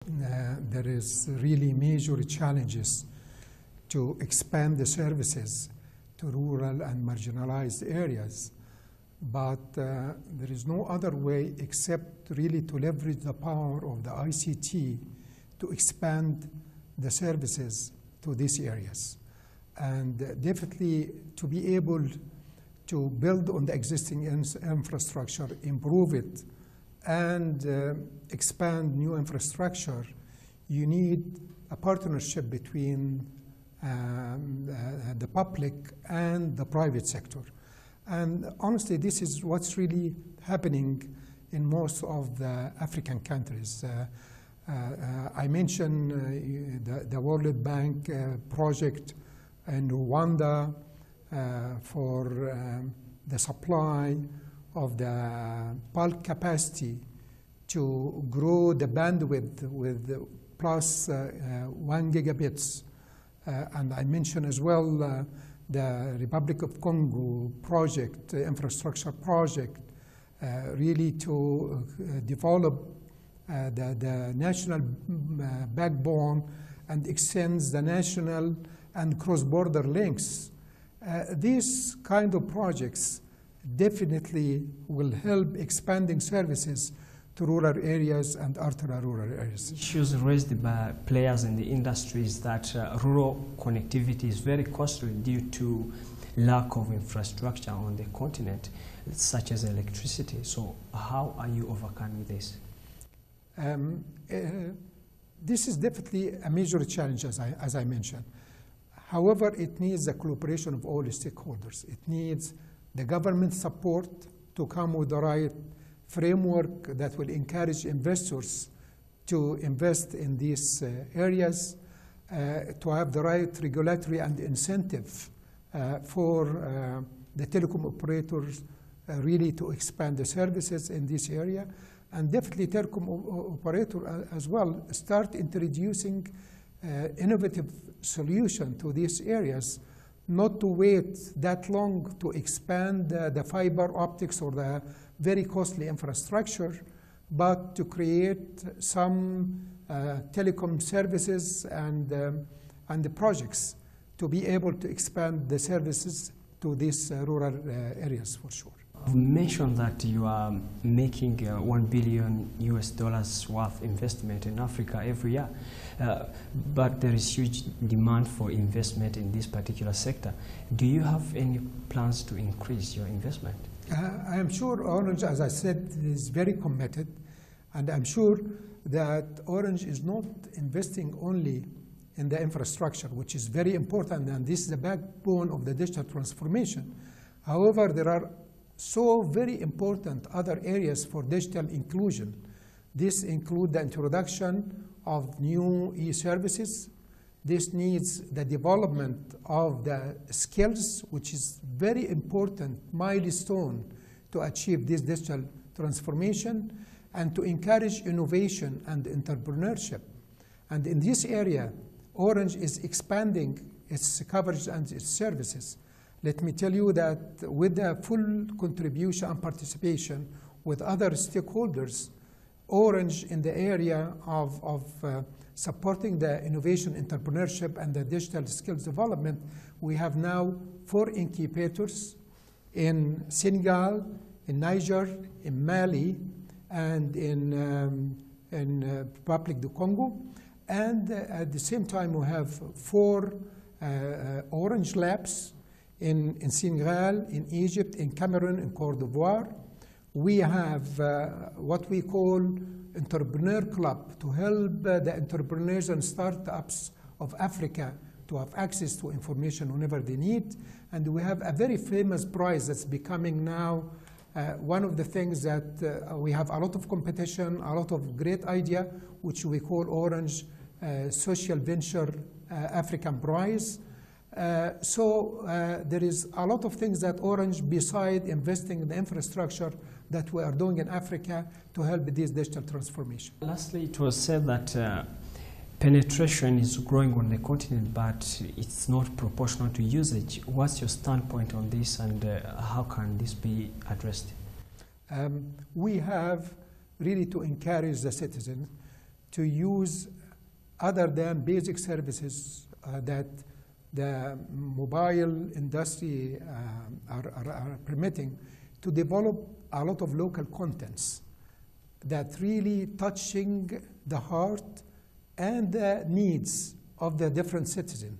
There is really major challenges to expand the services to rural and marginalized areas. But there is no other way except really to leverage the power of the ICT to expand the services to these areas. And definitely to be able to build on the existing infrastructure, improve it, and expand new infrastructure, you need a partnership between the public and the private sector. And honestly, this is what's really happening in most of the African countries. I mentioned the World Bank project in Rwanda for the supply of the bulk capacity to grow the bandwidth with plus 1 gigabits. And I mentioned as well the Republic of Congo project, infrastructure project, really to develop the national backbone and extends the national and cross-border links. These kind of projects definitely will help expanding services to rural areas and ultra-rural areas. Issues raised by players in the industry is that rural connectivity is very costly due to lack of infrastructure on the continent, such as electricity. So how are you overcoming this? This is definitely a major challenge, as I mentioned. However, it needs the cooperation of all stakeholders. It needs the government support to come with the right framework that will encourage investors to invest in these areas, to have the right regulatory and incentive for the telecom operators really to expand the services in this area. And definitely telecom operator as well start introducing innovative solution to these areas, not to wait that long to expand the fiber optics or the very costly infrastructure, but to create some telecom services and the projects to be able to expand the services to these rural areas for sure. You mentioned that you are making $1 billion worth investment in Africa every year, but there is huge demand for investment in this particular sector. Do you have any plans to increase your investment? I am sure Orange, as I said, is very committed, and I'm sure that Orange is not investing only in the infrastructure, which is very important, and this is the backbone of the digital transformation. However, there are so very important other areas for digital inclusion. This includes the introduction of new e-services. This needs the development of the skills, which is very important milestone to achieve this digital transformation, and to encourage innovation and entrepreneurship. And in this area, Orange is expanding its coverage and its services. Let me tell you that with the full contribution and participation with other stakeholders, Orange in the area of supporting the innovation, entrepreneurship, and the digital skills development, we have now 4 incubators in Senegal, in Niger, in Mali, and in Republic of Congo. And at the same time, we have 4 Orange labs in Senegal, in Egypt, in Cameroon, in Côte d'Ivoire. We have what we call Entrepreneur Club to help the entrepreneurs and startups of Africa to have access to information whenever they need. And we have a very famous prize that's becoming now one of the things that we have a lot of competition, a lot of great idea, which we call Orange Social Venture African Prize. So there is a lot of things that Orange, beside investing in the infrastructure, that we are doing in Africa to help this digital transformation. Lastly, it was said that penetration is growing on the continent, but it's not proportional to usage. What's your standpoint on this, and how can this be addressed? We have really to encourage the citizens to use other than basic services that the mobile industry are permitting, to develop a lot of local contents that really touching the heart and the needs of the different citizens.